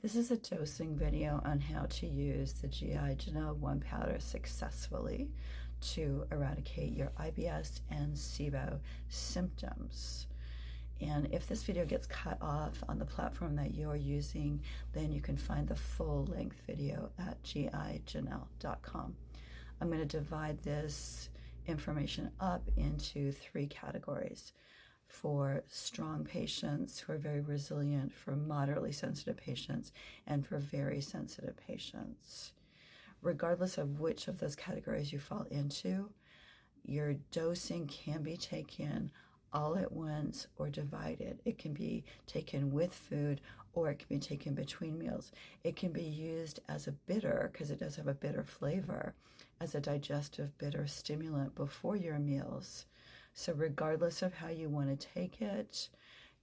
This is a dosing video on how to use the GI Janelle 1 powder successfully to eradicate your IBS and SIBO symptoms. And if this video gets cut off on the platform that you're using, then you can find the full-length video at gijanelle.com. I'm going to divide this information up into 3 categories: for strong patients who are very resilient, for moderately sensitive patients, and for very sensitive patients. Regardless of which of those categories you fall into, your dosing can be taken all at once or divided. It can be taken with food, or it can be taken between meals. It can be used as a bitter, because it does have a bitter flavor, as a digestive bitter stimulant before your meals. So regardless of how you want to take it,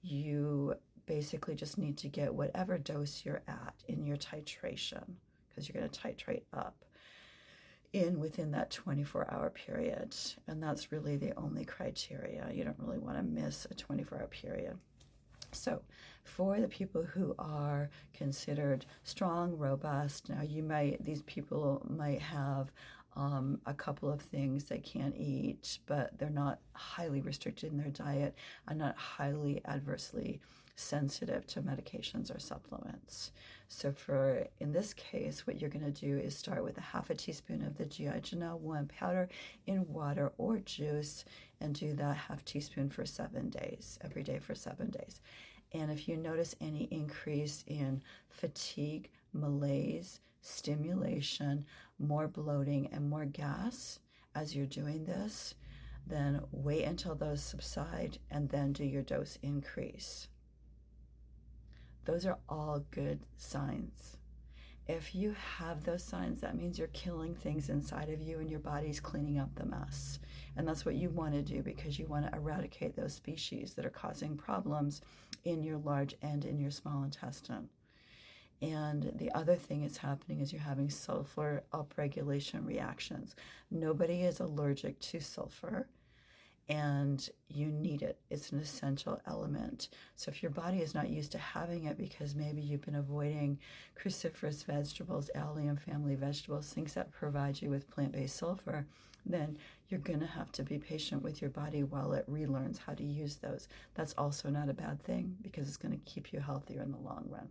you basically just need to get whatever dose you're at in your titration, because you're going to titrate up within that 24-hour period. And that's really the only criteria. You don't really want to miss a 24-hour period. So for the people who are considered strong, robust, now these people might have a couple of things they can't eat, but they're not highly restricted in their diet and not highly adversely sensitive to medications or supplements. So in this case, what you're going to do is start with a half a teaspoon of the GI Janelle 1 powder in water or juice, and do that half teaspoon for 7 days, every day for 7 days. And if you notice any increase in fatigue, malaise, stimulation, more bloating, and more gas as you're doing this, then wait until those subside and then do your dose increase. Those are all good signs. If you have those signs, that means you're killing things inside of you and your body's cleaning up the mess. And that's what you want to do, because you want to eradicate those species that are causing problems in your large and in your small intestine. And the other thing that's happening is you're having sulfur upregulation reactions. Nobody is allergic to sulfur, and you need it. It's an essential element. So if your body is not used to having it because maybe you've been avoiding cruciferous vegetables, allium family vegetables, things that provide you with plant-based sulfur, then you're going to have to be patient with your body while it relearns how to use those. That's also not a bad thing, because it's going to keep you healthier in the long run.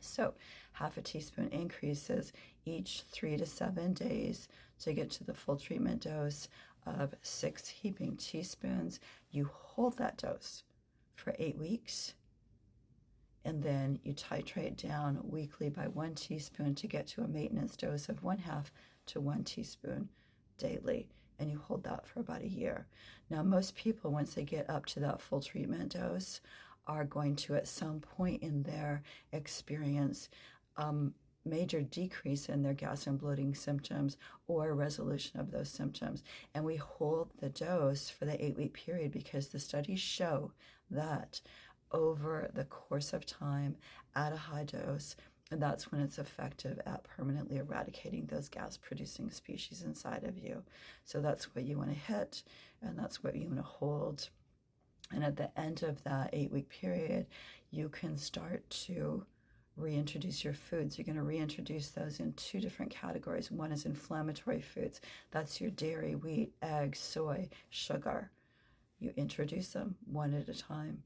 So half a teaspoon increases each 3 to 7 days to get to the full treatment dose of 6 heaping teaspoons. You hold that dose for 8 weeks, and then you titrate down weekly by 1 teaspoon to get to a maintenance dose of 1/2 to 1 teaspoon daily, and you hold that for about a year. Now, most people, once they get up to that full treatment dose, are going to at some point in their experience major decrease in their gas and bloating symptoms or resolution of those symptoms. And we hold the dose for the 8-week period because the studies show that over the course of time at a high dose, and that's when it's effective at permanently eradicating those gas-producing species inside of you. So that's what you want to hit, and that's what you want to hold. And at the end of that 8-week period, you can start to reintroduce your foods. You're going to reintroduce those in 2 different categories. One is inflammatory foods. That's your dairy, wheat, eggs, soy, sugar. You introduce them one at a time.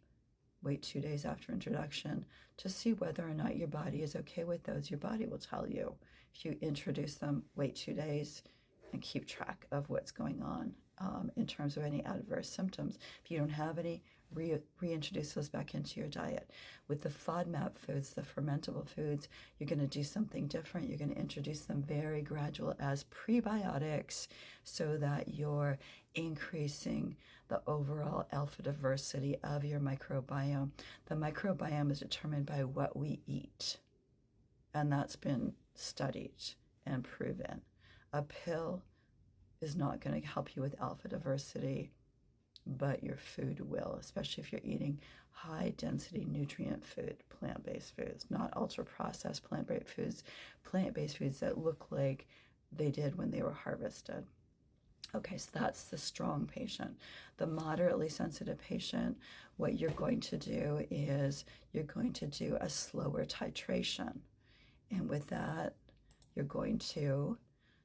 Wait 2 days after introduction to see whether or not your body is okay with those. Your body will tell you. If you introduce them, wait 2 days and keep track of what's going on in terms of any adverse symptoms. If you don't have any, reintroduce those back into your diet. With the FODMAP foods, the fermentable foods, you're going to do something different. You're going to introduce them very gradual as prebiotics, so that you're increasing the overall alpha diversity of your microbiome. The microbiome is determined by what we eat, and that's been studied and proven. A pill is not going to help you with alpha diversity, but your food will, especially if you're eating high density nutrient food, plant-based foods, not ultra processed plant-based foods that look like they did when they were harvested. Okay, so that's the strong patient. The moderately sensitive patient, what you're going to do is you're going to do a slower titration. And with that, you're going to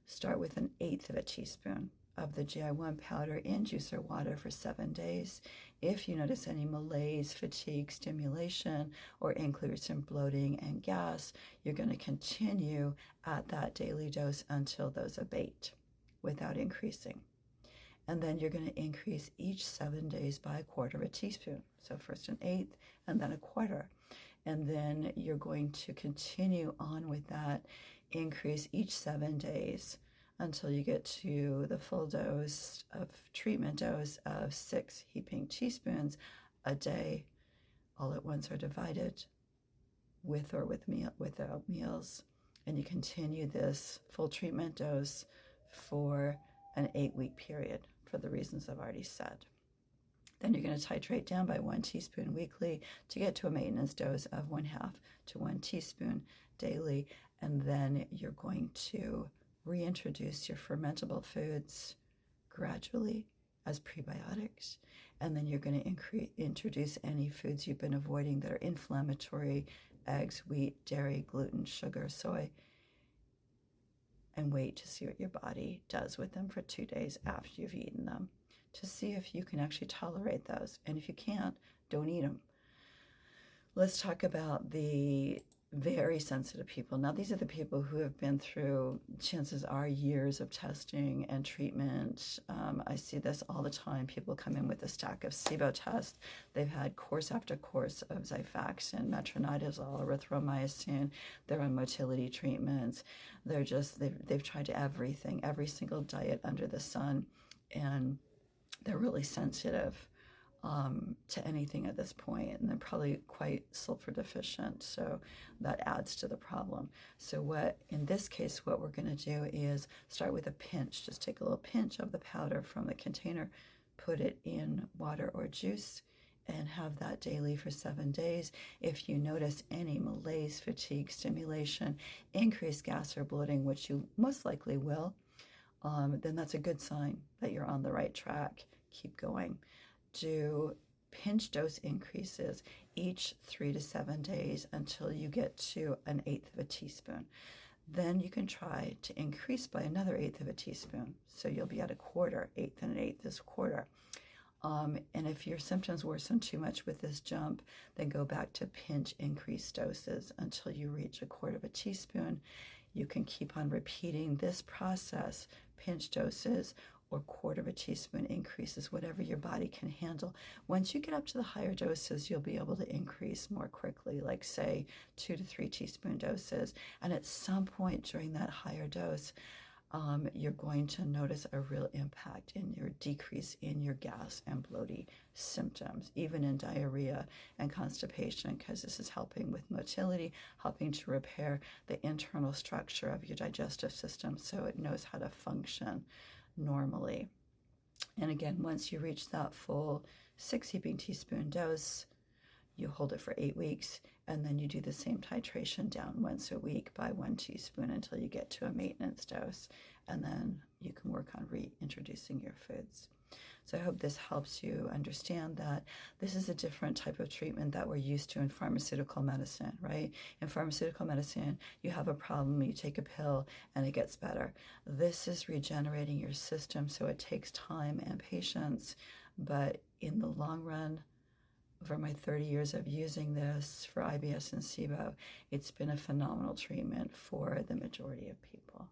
start with 1/8 of a teaspoon of the GI1 powder in juicer water for 7 days. If you notice any malaise, fatigue, stimulation, or increase in bloating and gas, you're going to continue at that daily dose until those abate without increasing. And then you're going to increase each 7 days by 1/4 of a teaspoon. So first 1/8 and then 1/4. And then you're going to continue on with that increase each 7 days until you get to the full dose of treatment dose of 6 heaping teaspoons a day, all at once or divided with or without meals. And you continue this full treatment dose for an 8-week period for the reasons I've already said. Then you're going to titrate down by 1 teaspoon weekly to get to a maintenance dose of 1/2 to 1 teaspoon daily. And then you're going to reintroduce your fermentable foods gradually as prebiotics. And then you're going to introduce any foods you've been avoiding that are inflammatory: eggs, wheat, dairy, gluten, sugar, soy, and wait to see what your body does with them for 2 days after you've eaten them, to see if you can actually tolerate those. And if you can't, don't eat them. Let's talk about the very sensitive people. Now, these are the people who have been through, chances are, years of testing and treatment. I see this all the time. People come in with a stack of SIBO tests. They've had course after course of Xifaxan, metronidazole, erythromycin. They're on motility treatments. They've tried everything, every single diet under the sun, and they're really sensitive to anything at this point, and they're probably quite sulfur deficient, so that adds to the problem. So in this case, what we're going to do is start with a pinch. Just take a little pinch of the powder from the container, put it in water or juice, and have that daily for 7 days. If you notice any malaise, fatigue, stimulation, increased gas or bloating, which you most likely will, then that's a good sign that you're on the right track. Keep going. Do pinch dose increases each 3 to 7 days until you get to 1/8 of a teaspoon. Then you can try to increase by another 1/8 of a teaspoon. So you'll be at 1/4, 1/8 and 1/8 this quarter. And if your symptoms worsen too much with this jump, then go back to pinch increased doses until you reach 1/4 of a teaspoon. You can keep on repeating this process, pinch doses or 1/4 of a teaspoon increases, whatever your body can handle. Once you get up to the higher doses, you'll be able to increase more quickly, like say 2 to 3 teaspoon doses. And at some point during that higher dose, you're going to notice a real impact in your decrease in your gas and bloating symptoms, even in diarrhea and constipation, because this is helping with motility, helping to repair the internal structure of your digestive system so it knows how to function normally. And again, once you reach that full 6 heaping teaspoon dose, you hold it for 8 weeks, and then you do the same titration down once a week by 1 teaspoon until you get to a maintenance dose, and then you can work on reintroducing your foods. So I hope this helps you understand that this is a different type of treatment that we're used to in pharmaceutical medicine, right? In pharmaceutical medicine, you have a problem, you take a pill, and it gets better. This is regenerating your system, so it takes time and patience, but in the long run, for my 30 years of using this for IBS and SIBO, it's been a phenomenal treatment for the majority of people.